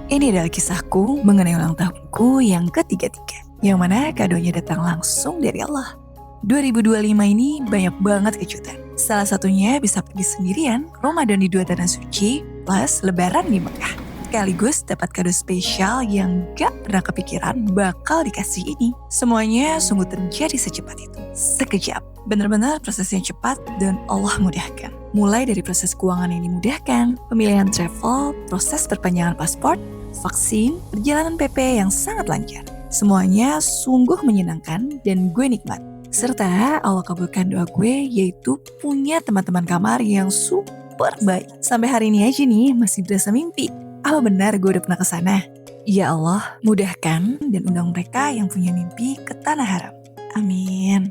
Ini adalah kisahku mengenai ulang tahunku yang ketiga-tiga, yang mana kadonya datang langsung dari Allah. 2025 ini banyak banget kejutan. Salah satunya bisa pergi sendirian, Ramadan di dua tanah suci, plus lebaran di Mekah. Sekaligus dapat kado spesial yang gak pernah kepikiran bakal dikasih ini. Semuanya sungguh terjadi secepat itu. Sekejap. Benar-benar prosesnya cepat dan Allah mudahkan. Mulai dari proses keuangan yang dimudahkan, pemilihan travel, proses perpanjangan paspor, vaksin, perjalanan PP yang sangat lancar. Semuanya sungguh menyenangkan dan gue nikmat. Serta Allah kabulkan doa gue yaitu punya teman-teman kamar yang super baik. Sampai hari ini aja nih masih berasa mimpi. Apa benar gue udah pernah kesana? Ya Allah, mudahkan dan undang mereka yang punya mimpi ke tanah haram. Amin.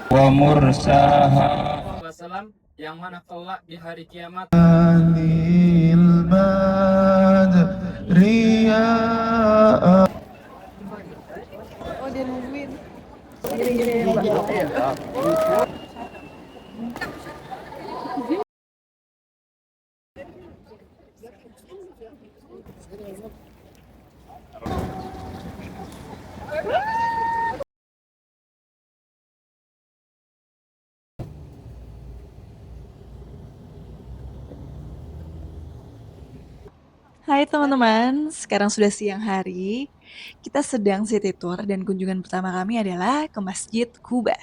Wa mursaha wasallam yang mana kelak di hari kiamat Hai teman-teman, sekarang sudah siang hari. Kita sedang city tour dan kunjungan pertama kami adalah ke Masjid Kuba.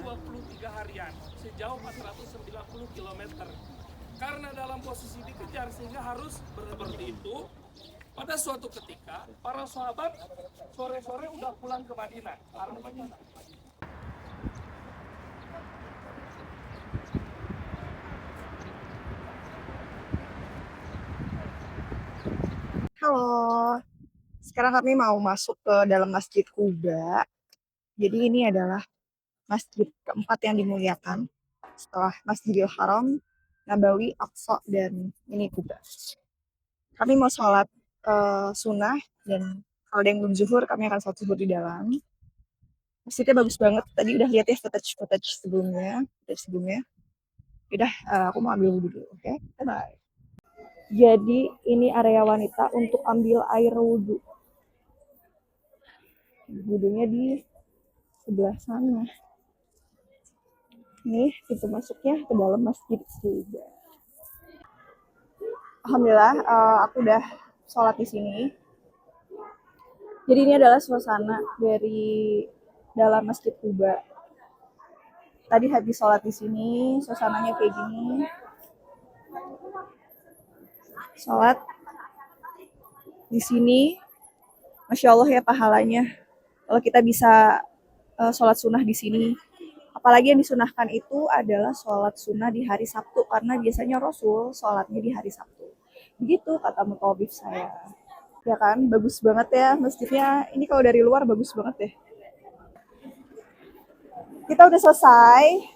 23 harian sejauh 490 km. Karena dalam posisi dikejar sehingga harus seperti itu. Pada suatu ketika para sahabat sore-sore udah pulang ke Madinah. Halo, sekarang kami mau masuk ke dalam Masjid Kuba. Jadi ini adalah masjid keempat yang dimuliakan setelah Masjidil Haram, Nabawi, Aqsa, dan ini Kuba. Kami mau sholat sunnah dan kalau ada yang belum zuhur, kami akan sholat zuhur di dalam. Masjidnya bagus banget. Tadi udah lihat ya footage sebelumnya. Udah, aku mau ambil wudhu dulu, oke? Bye. Jadi ini area wanita untuk ambil air wudhu. Wudhunya di sebelah sana. Ini pintu masuknya ke dalam masjid juga. Alhamdulillah, aku udah sholat di sini. Jadi ini adalah suasana dari dalam Masjid Kuba. Tadi habis sholat di sini, suasananya kayak gini. Sholat di sini, masya Allah ya pahalanya. Kalau kita bisa sholat sunnah di sini, apalagi yang disunahkan itu adalah sholat sunnah di hari Sabtu, karena biasanya Rasul sholatnya di hari Sabtu. Begitu kata mutawif saya. Ya kan, bagus banget ya masjidnya. Ini kalau dari luar bagus banget deh. Kita udah selesai.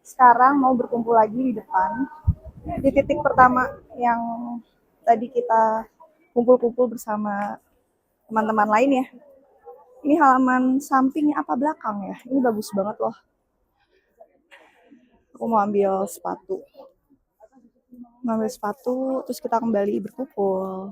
Sekarang mau berkumpul lagi di depan. Di titik pertama yang tadi kita kumpul-kumpul bersama teman-teman lain ya. Ini halaman samping apa belakang ya? Ini bagus banget loh. Aku mau ambil sepatu. Terus kita kembali berkumpul.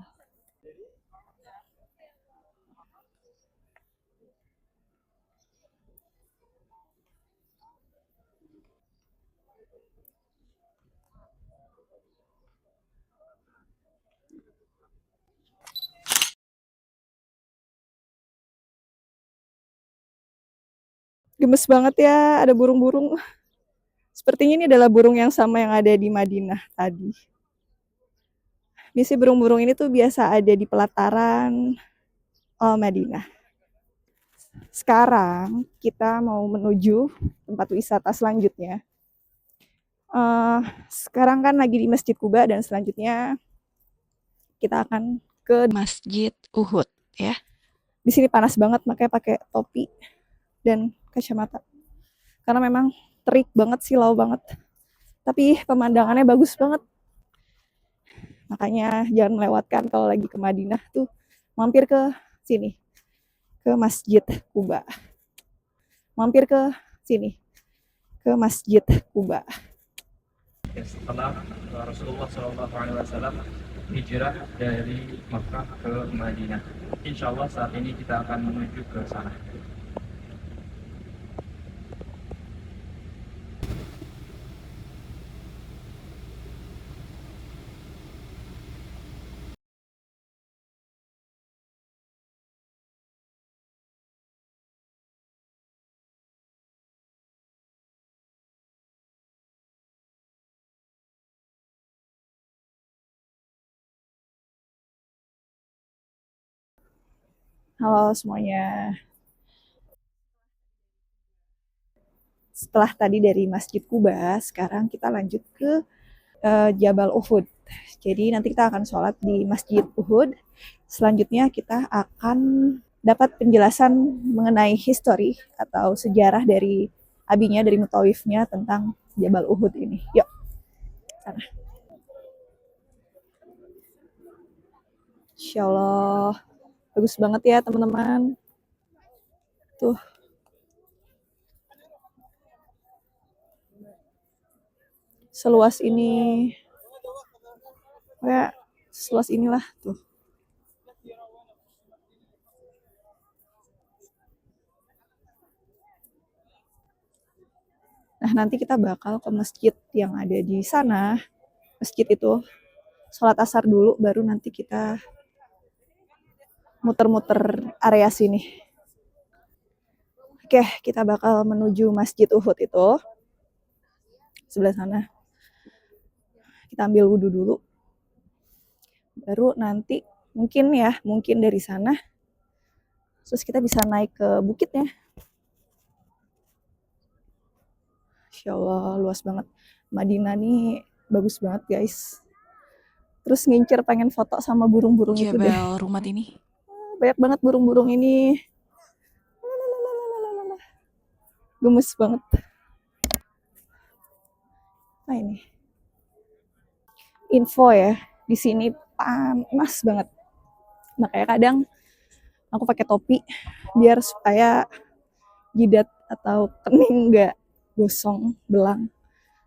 Gemes banget ya, ada burung-burung. Sepertinya ini adalah burung yang sama yang ada di Madinah tadi. Misi burung-burung ini tuh biasa ada di pelataran Madinah. Sekarang kita mau menuju tempat wisata selanjutnya. Sekarang kan lagi di Masjid Kuba dan selanjutnya kita akan ke Masjid Uhud ya. Di sini panas banget, makanya pakai topi dan kacamata. Karena memang terik banget, silau banget. Tapi pemandangannya bagus banget. Makanya jangan melewatkan kalau lagi ke Madinah tuh mampir ke sini. ke Masjid Kuba. Mampir ke sini, ke Masjid Kuba. Setelah Rasulullah SAW hijrah dari Makkah ke Madinah. Insya Allah saat ini kita akan menuju ke sana. Halo semuanya. Setelah tadi dari Masjid Kuba, sekarang kita lanjut ke Jabal Uhud. Jadi nanti kita akan sholat di Masjid Uhud. Selanjutnya kita akan dapat penjelasan mengenai histori atau sejarah dari abinya, dari mutawifnya tentang Jabal Uhud ini. Yuk, sana. Insya Allah bagus banget ya teman-teman. Tuh. Seluas ini. Kayak seluas inilah tuh. Nah, nanti kita bakal ke masjid yang ada di sana. Masjid itu sholat asar dulu, baru nanti kita muter-muter area sini. Oke, kita bakal menuju Masjid Uhud itu. Sebelah sana. Kita ambil wudhu dulu. Baru nanti mungkin dari sana. Terus kita bisa naik ke bukitnya. Insya Allah luas banget. Madinah nih bagus banget guys. Terus ngincer pengen foto sama burung-burung itu deh. Jabal Rumat ini. Banyak banget burung-burung ini. Gemes banget. Nah ini. Info ya, di sini panas banget. Makanya kadang aku pakai topi biar supaya jidat atau kening nggak gosong belang.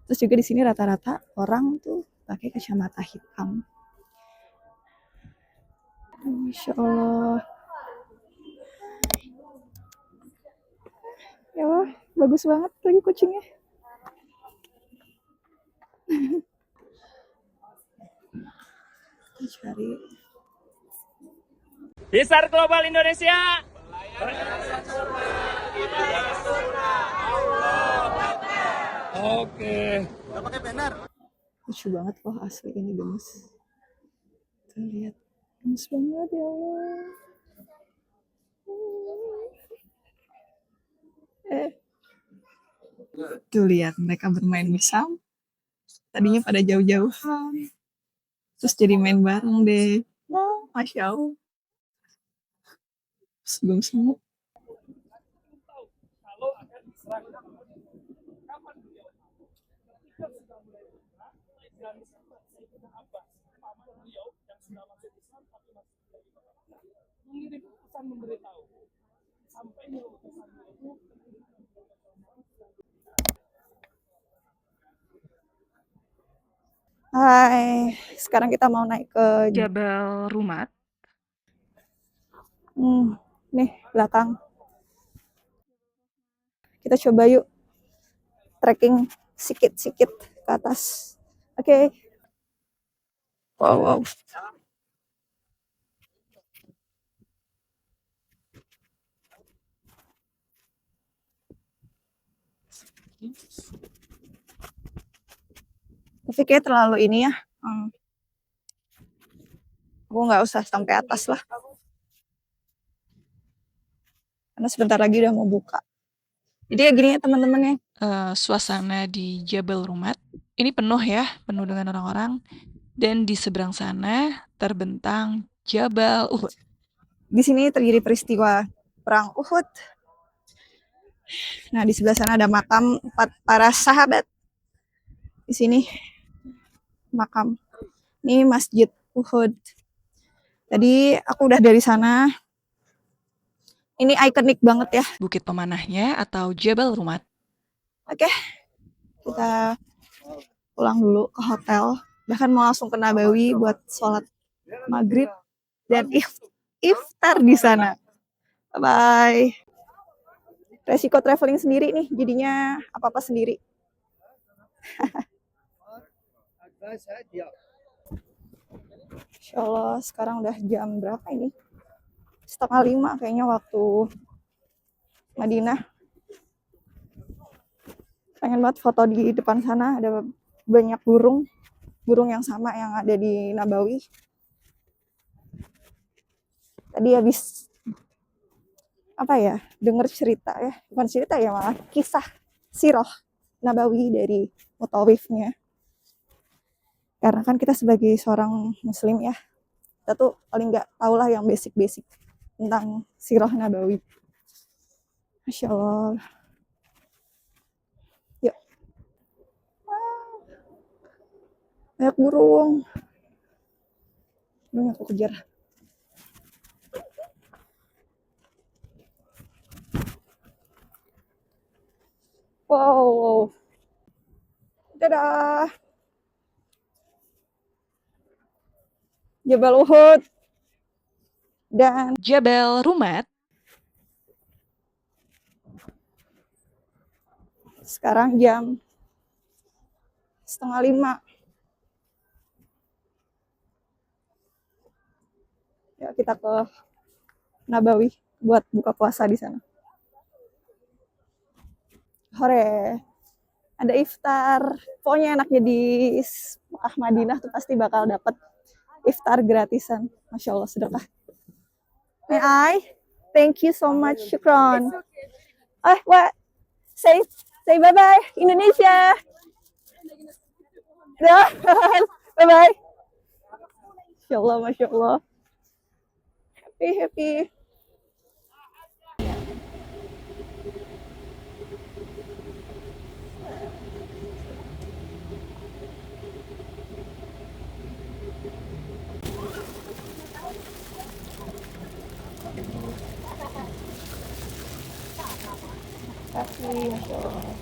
Terus juga di sini rata-rata orang tuh pakai kacamata hitam. Masya Allah. Ya Allah, bagus banget lagi kucingnya. Cari. Hisar Global Indonesia. Oke. Lucu banget loh asli ini gemes. Tuh lihat. Gemes banget ya Allah. Tuh lihat mereka bermain bersama. Tadinya pada jauh-jauhan. Terus jadi main bareng deh. Oh, Masya Allah. Sebelum semua. Kalau akan diserahkan kapan beliau ketika sudah mulai bergerak dan sempat Sayyidina Abbas paman beliau yang sudah masuk Islam tapi masih tidak di Mekah mengirim pesan memberitahu sampainya utusan itu. Hai, sekarang kita mau naik ke Jabal Rumat. nih belakang. Kita coba yuk trekking sikit-sikit ke atas. Oke. Wow. Tapi kayak terlalu ini ya. Aku nggak usah sampai atas lah. Karena sebentar lagi udah mau buka. Jadi ya gini ya teman-teman ya. Suasana di Jabal Rumat ini penuh dengan orang-orang. Dan di seberang sana terbentang Jabal Uhud. Di sini terjadi peristiwa perang Uhud. Nah, di sebelah sana ada makam para sahabat. Di sini makam. Ini Masjid Uhud. Tadi aku udah dari sana. Ini ikonik banget ya. Bukit Pemanahnya atau Jabal Rumah. Oke, kita pulang dulu ke hotel. Bahkan mau langsung ke Nabawi buat sholat maghrib dan iftar di sana. Bye. Resiko traveling sendiri nih, jadinya apa-apa sendiri. Insya Allah sekarang udah jam berapa ini? 4:30 kayaknya waktu Madinah. Pengen banget foto di depan sana, ada banyak burung yang sama yang ada di Nabawi. Tadi habis denger cerita ya, bukan cerita ya, malah kisah sirah Nabawi dari mutawifnya. Karena kan kita sebagai seorang muslim ya, kita tuh paling nggak tahu lah yang basic-basic tentang sirah Nabawi. Masya Allah. Yuk. Banyak burung. Burung aku kejar. Wow. Dadah. Jabal Uhud. Dan Jabal Rumah. sekarang jam 4:30. Ya, kita ke Nabawi buat buka puasa di sana. Hore, ada iftar. Pokoknya enaknya di Mekah Madinah tuh pasti bakal dapat iftar gratisan. Masya Allah, sedekah. May I? Thank you so much, syukron. What? Say bye-bye, Indonesia. Bye-bye. Masya Allah, Masya Allah. Happy. Masya Allah.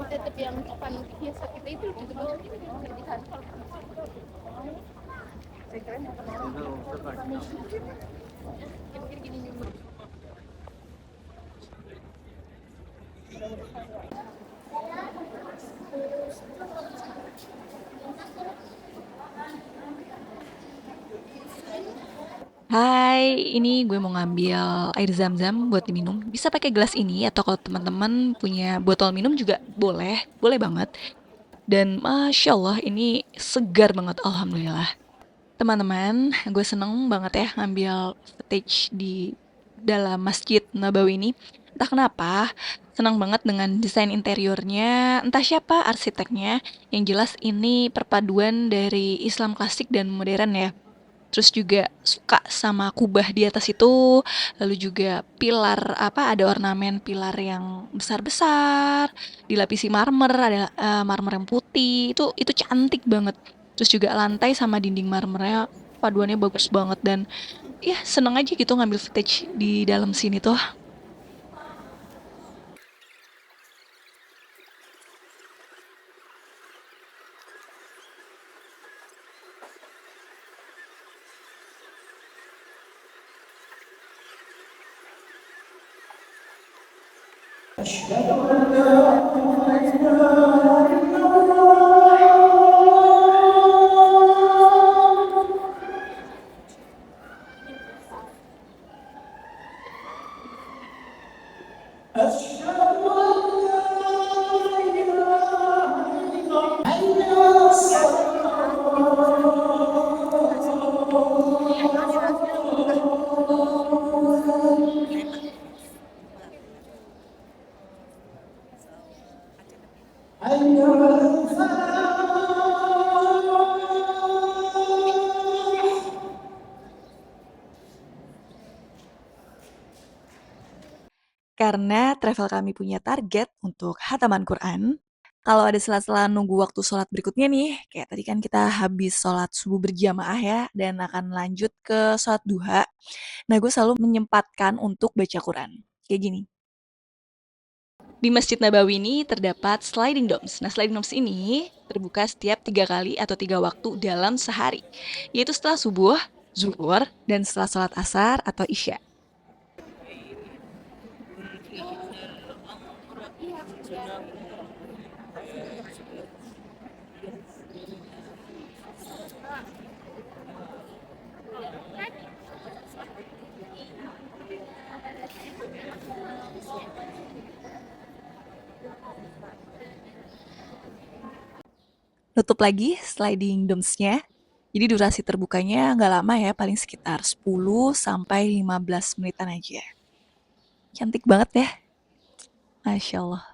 Tetap yang biasa kita itu doang di kantor. Mungkin gini nyumbang. Hai, ini gue mau ngambil air zam-zam buat diminum. Bisa pakai gelas ini atau kalau teman-teman punya botol minum juga boleh, boleh banget. Dan Masya Allah ini segar banget, Alhamdulillah. Teman-teman, gue seneng banget ya ngambil footage di dalam Masjid Nabawi ini. Entah kenapa, senang banget dengan desain interiornya, entah siapa arsiteknya. Yang jelas ini perpaduan dari Islam klasik dan modern ya. Terus juga suka sama kubah di atas itu, lalu juga pilar ada ornamen pilar yang besar-besar, dilapisi marmer, ada marmer yang putih. Itu cantik banget. Terus juga lantai sama dinding marmernya paduannya bagus banget dan ya seneng aja gitu ngambil footage di dalam sini tuh. Karena travel kami punya target untuk hataman Quran, kalau ada sela-sela nunggu waktu sholat berikutnya nih, kayak tadi kan kita habis sholat subuh berjamaah ya, dan akan lanjut ke sholat duha. Nah, gue selalu menyempatkan untuk baca Quran. Kayak gini. Di Masjid Nabawi ini terdapat sliding domes. Nah, sliding domes ini terbuka setiap 3 kali atau 3 waktu dalam sehari, yaitu setelah subuh, zuhur, dan setelah sholat asar atau isya. Nutup lagi sliding domes-nya. Jadi durasi terbukanya nggak lama ya, paling sekitar 10 sampai 15 menitan aja. Cantik banget ya. Masya Allah.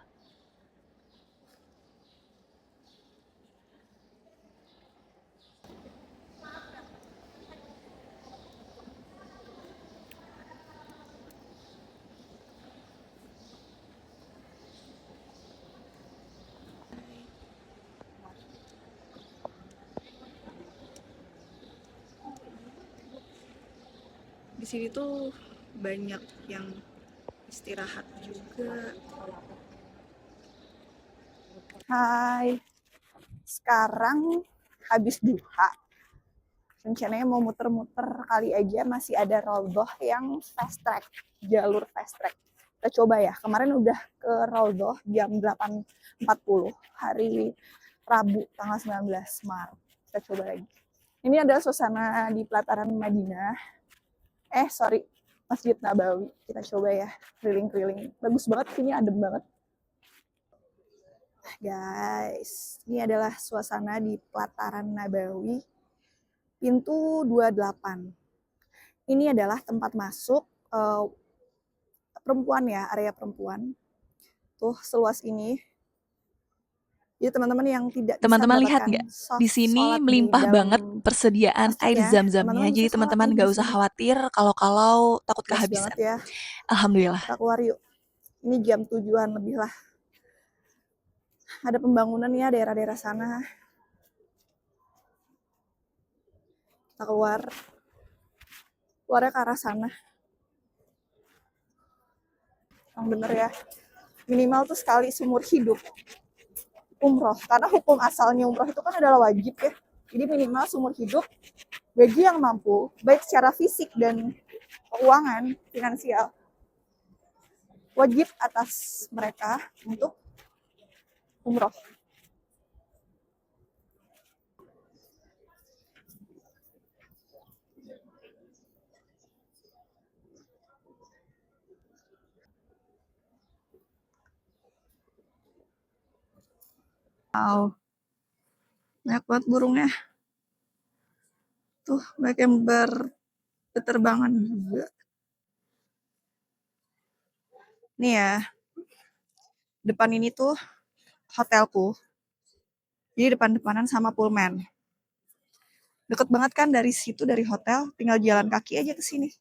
Di sini tuh banyak yang istirahat juga. Hai, sekarang habis duha. Rencananya mau muter-muter kali aja masih ada Raudhah yang fast track, jalur fast track. Kita coba ya, kemarin udah ke Raudhah jam 8.40 hari Rabu tanggal 19 Maret. Kita coba lagi. Ini adalah suasana di pelataran Madinah. Masjid Nabawi. Kita coba ya, keliling-keliling. Bagus banget, sini adem banget. Guys, ini adalah suasana di pelataran Nabawi, pintu 28. Ini adalah tempat masuk perempuan ya, area perempuan. Tuh seluas ini. Jadi teman-teman yang tidak bisa Teman-teman lihat mendapatkan nggak? Di sini sholat di melimpah dalam banget persediaan air masjidnya, zam-zamnya. teman-teman Jadi bisa sholat teman-teman nih nggak di usah sini. khawatir kalau takut Luas kehabisan. banget ya. Alhamdulillah. Kita keluar yuk. Ini jam 7-an lebih lah. Ada pembangunan ya daerah-daerah sana. Kita keluarnya ke arah sana. Yang bener ya. Minimal tuh sekali seumur hidup umroh. Karena hukum asalnya umroh itu kan adalah wajib ya. Jadi minimal seumur hidup bagi yang mampu, baik secara fisik dan keuangan, finansial, wajib atas mereka untuk umroh. Wow, banyak banget burungnya. Tuh, banyak yang berterbangan juga. Nih ya, depan ini tuh hotelku. Jadi depan-depanan sama Pullman. Deket banget kan dari situ, dari hotel, tinggal jalan kaki aja ke sini.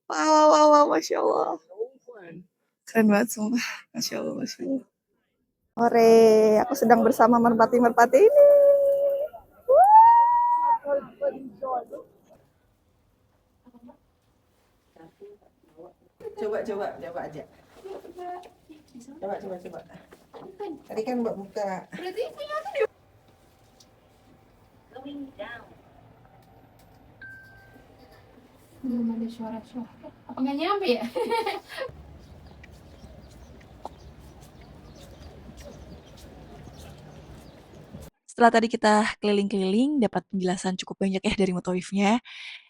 Wow, Masya Allah. Keren banget sumpah. Masya Allah, Masya Allah. Ore, aku sedang bersama merpati-merpati ini. Coba aja. Coba. Tadi kan Mbak buka. Berarti punya aku dia. Belum ada suara-suara. Apa nggak nyampe ya? Setelah tadi kita keliling-keliling, dapat penjelasan cukup banyak ya dari mutawifnya.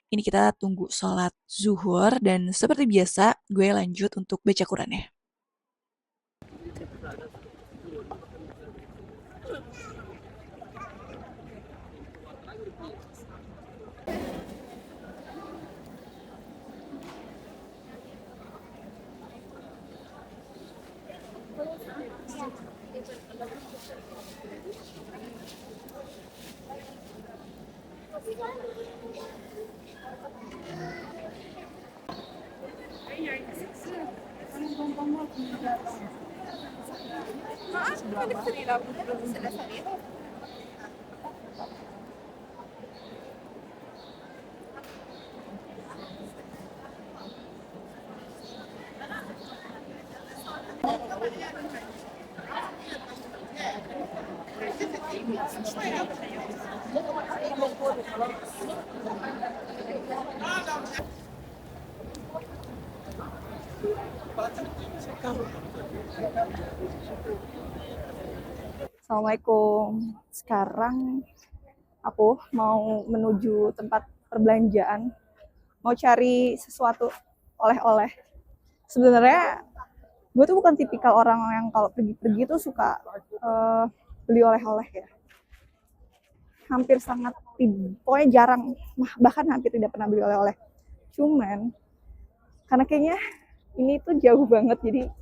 Ini kita tunggu sholat zuhur, dan seperti biasa, gue lanjut untuk baca Quran ya. Assalamualaikum. Sekarang aku mau menuju tempat perbelanjaan, mau cari sesuatu oleh-oleh. Sebenarnya gue tuh bukan tipikal orang yang kalau pergi-pergi tuh suka beli oleh-oleh ya. Hampir sangat, pokoknya jarang, bahkan hampir tidak pernah beli oleh-oleh. Cuman, karena kayaknya ini tuh jauh banget, jadi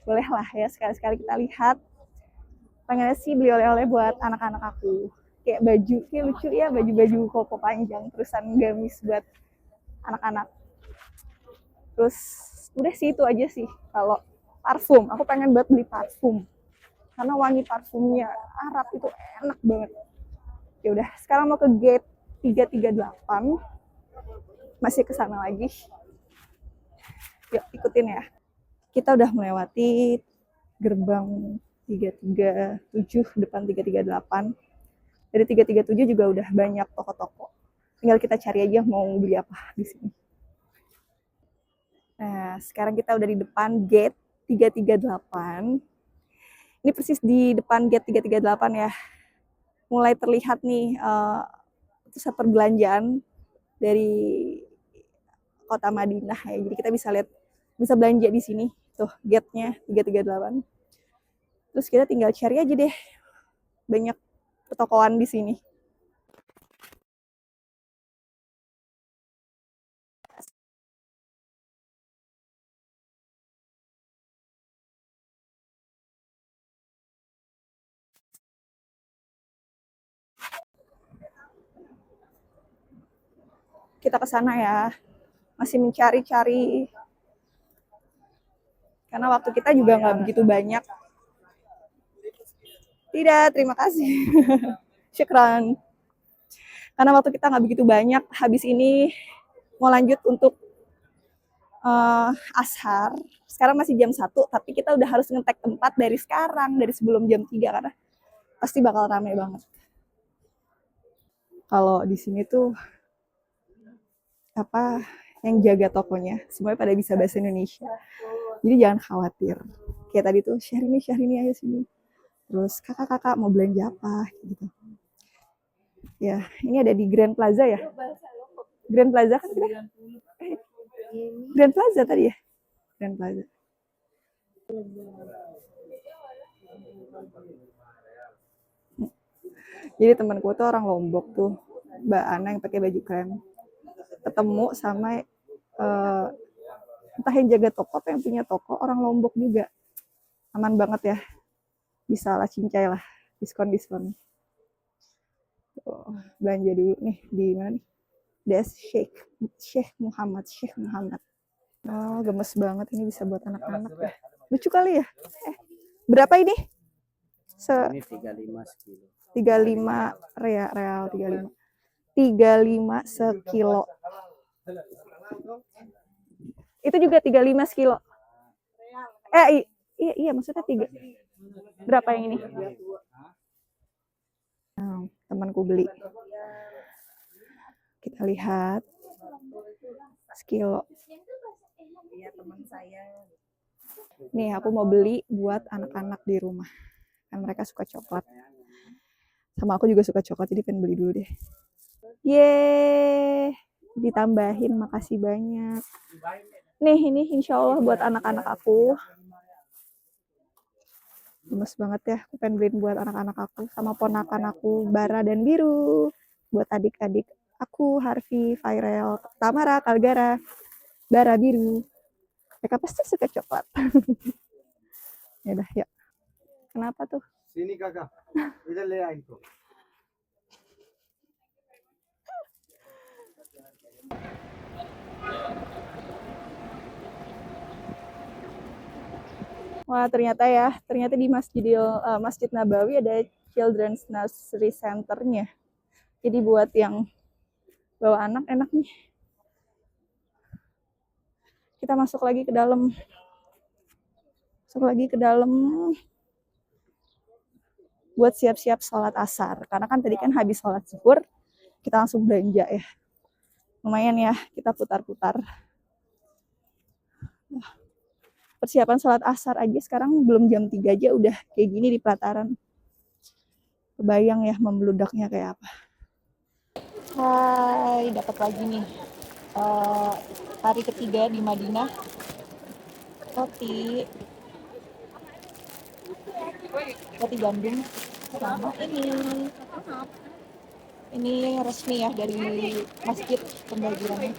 bolehlah ya sekali-sekali kita lihat. Pengennya sih beli oleh-oleh buat anak-anak aku. Kayak baju, kayak lucu ya baju-baju koko panjang, terusan gamis buat anak-anak. Terus udah sih itu aja sih. Kalau parfum, aku pengen buat beli parfum. Karena wangi parfumnya Arab itu enak banget. Ya udah, sekarang mau ke gate 338. Masih ke sana lagi. Yuk, ikutin ya. Kita udah melewati gerbang 337 depan 338. Dari 337 juga udah banyak toko-toko. Tinggal kita cari aja mau beli apa di sini. Nah, sekarang kita udah di depan gate 338. Ini persis di depan gate 338 ya. Mulai terlihat nih pusat perbelanjaan dari kota Madinah ya. Jadi kita bisa lihat, bisa belanja di sini. Tuh, gate-nya 338. Terus kita tinggal cari aja deh. Banyak pertokoan di sini. Kita ke sana ya. Masih mencari-cari. Karena waktu kita juga nggak begitu banyak. Tidak, terima kasih. Syukran. Karena waktu kita nggak begitu banyak, habis ini mau lanjut untuk ashar. Sekarang masih jam 1, tapi kita udah harus ngetek tempat dari sekarang, dari sebelum jam 3, karena pasti bakal rame banget. Kalau di sini tuh, apa yang jaga tokonya, semuanya pada bisa bahasa Indonesia. Jadi jangan khawatir. Kayak tadi tuh, Syahrini, ayo sini. Terus kakak mau belanja apa gitu. Ya, ini ada di Grand Plaza ya. Grand Plaza kan kita? Grand Plaza tadi ya? Grand Plaza. Jadi temanku tuh orang Lombok tuh, Mbak Ana yang pakai baju krem. Ketemu sama entah yang jaga toko apa yang punya toko, orang Lombok juga. Aman banget ya. Bisa lah cincai lah, diskon. Oh, belanja dulu nih di mana nih? Des Sheikh Muhammad. Oh, gemes banget, ini bisa buat anak-anak ya. Lucu kali ya. Berapa ini? Ini 35 sekilo. 35 real 35. 35 sekilo. Itu juga 35 sekilo. Iya maksudnya 3. Berapa yang ini? Temanku beli. Kita lihat. Sekilo. Iya, teman saya. Nih, aku mau beli buat anak-anak di rumah. Kan mereka suka coklat. Sama aku juga suka coklat, jadi pengen beli dulu deh. Yeay, ditambahin, makasih banyak. Nih, ini insya Allah buat anak-anak aku. Gemes banget ya, aku pengen beliin buat anak-anak aku. Sama ponakan aku, Bara dan Biru. Buat adik-adik aku, Harvey, Fairel, Tamara, Kalgara, Bara, Biru. Mereka pasti suka coklat. Yaudah, yuk. Kenapa tuh? Sini kakak, udah lihat itu. Wah, ternyata di Masjid Nabawi ada Children's Nursery Center-nya. Jadi buat yang bawa anak enak nih. Kita masuk lagi ke dalam. Buat siap-siap sholat asar. Karena kan tadi kan habis sholat zuhur, kita langsung belanja ya. Lumayan ya, kita putar-putar. Persiapan sholat asar aja sekarang belum jam 3 aja udah kayak gini di pelataran. Kebayang ya membeludaknya kayak apa. Hai, dapat lagi nih. Hari ketiga di Madinah. Roti gandum sama ini resmi ya dari masjid pembagiannya.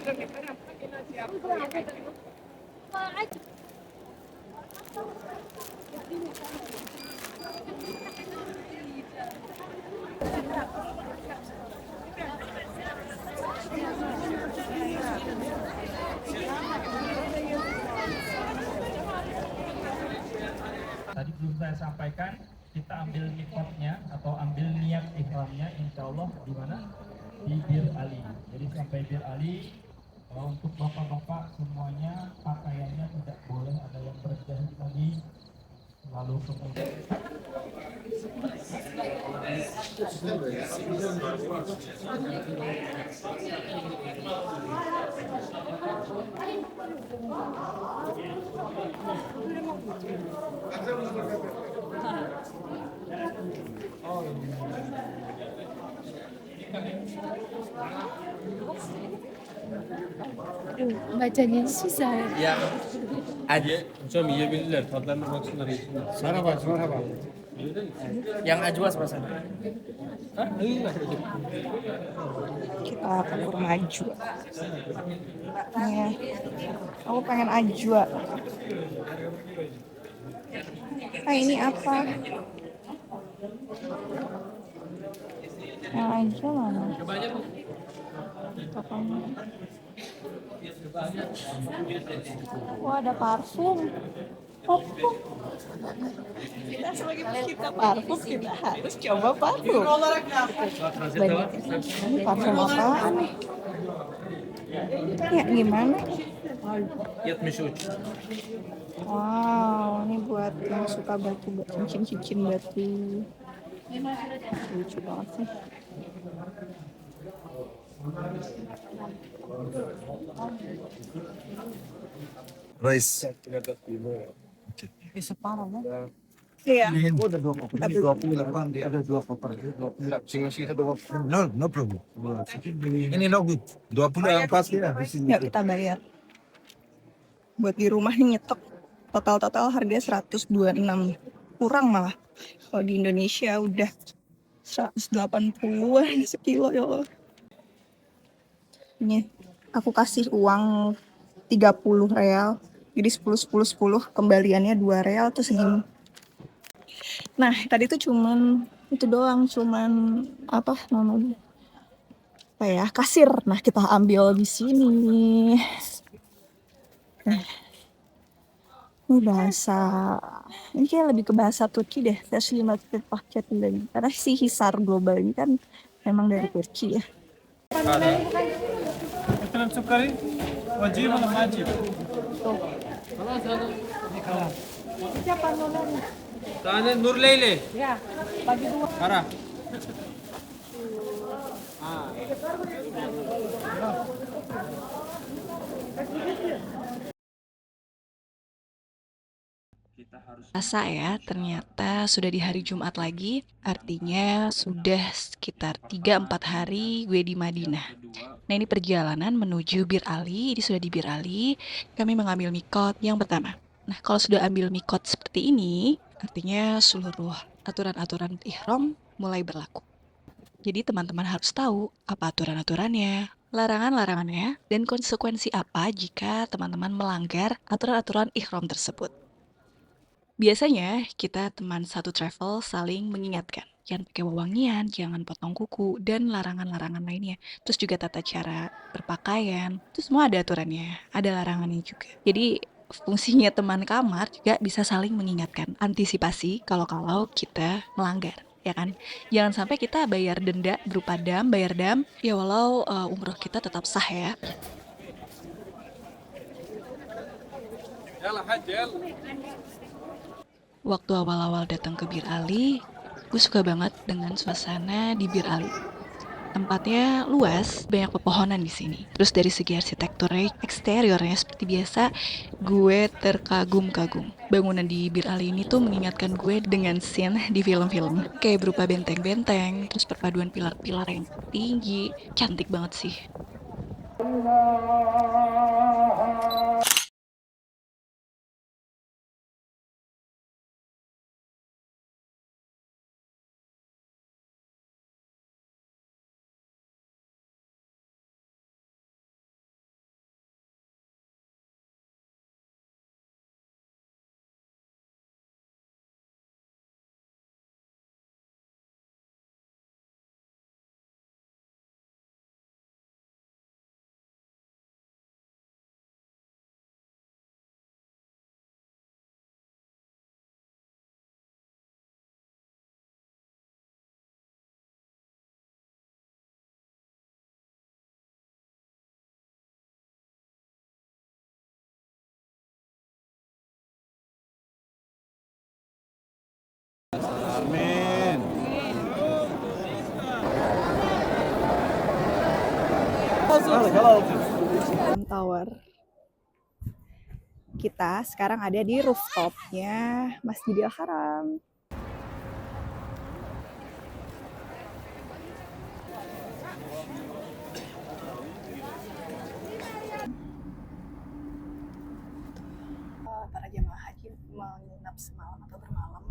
Tadi belum saya sampaikan, kita ambil mikotnya atau ambil niat ihramnya insya Allah di mana? Di Bir Ali. Jadi sampai Bir Ali, untuk bapak-bapak semuanya pakaiannya tidak boleh ada yang berjahit lagi. Lalu kemudian Bacanya susah ya. Ya, aja. Hocam yiyebilirler. Tadlarına baksınlar, yesinler. Merhaba. Yang ajuas masan. Kita akan kurma ajwa. Ya, aku pengen ajwa. Ini apa? Yang ajwa mana? Wah, ada parfum. Kita sebagai pecinta parfum, kita harus coba parfum. Banyak. Ini parfum apaan nih? Ya, gimana? 73. Wow, ini buat yang suka cincin batu. Lucu banget sih. Rice. Separuh ya? Iya. Ada 2 koper. No problem. Ini no good. 20 yang pas ya. Yuk kita bayar. Buat di rumah nih nyetok. Total harganya 126. Kurang malah. Kalau di Indonesia udah 180-an sekilo ya Allah. Ini aku kasih uang 30 real. Jadi 10 kembaliannya 2 real tuh segini. Nah, tadi tuh cuman apa namanya? Apa ya? Kasir. Nah, kita ambil di sini. Nah, ini kayak lebih ke bahasa Turki deh. Teslimat paket lagi. Karena si hisar global ini kan memang dari Turki ya. Siapa nontonnya? Tane Nur Leyle. Ya, bagi 2. Para. Rasa ya, ternyata sudah di hari Jumat lagi, artinya sudah sekitar 3-4 hari gue di Madinah. Nah, ini perjalanan menuju Bir Ali, ini sudah di Bir Ali, kami mengambil mikot yang pertama. Nah, kalau sudah ambil mikot seperti ini, artinya seluruh aturan-aturan ihram mulai berlaku. Jadi teman-teman harus tahu apa aturan-aturannya, larangan-larangannya, dan konsekuensi apa jika teman-teman melanggar aturan-aturan ihram tersebut. Biasanya kita teman satu travel saling mengingatkan, jangan pakai wewangian, jangan potong kuku, dan larangan-larangan lainnya. Terus juga tata cara berpakaian, itu semua ada aturannya, ada larangannya juga. Jadi fungsinya teman kamar juga bisa saling mengingatkan, antisipasi kalau-kalau kita melanggar, ya kan? Jangan sampai kita bayar denda berupa bayar dam, ya walau umroh kita tetap sah ya. Waktu awal-awal datang ke Bir Ali, gue suka banget dengan suasana di Bir Ali. Tempatnya luas, banyak pepohonan di sini. Terus dari segi arsitekturnya, eksteriornya seperti biasa, gue terkagum-kagum. Bangunan di Bir Ali ini tuh mengingatkan gue dengan scene di film-film. Kayak berupa benteng-benteng, terus perpaduan pilar-pilar yang tinggi. Cantik banget sih. Tower. Kita sekarang ada di rooftopnya Masjidil Haram. Para jemaah haji menginap semalam atau bermalam.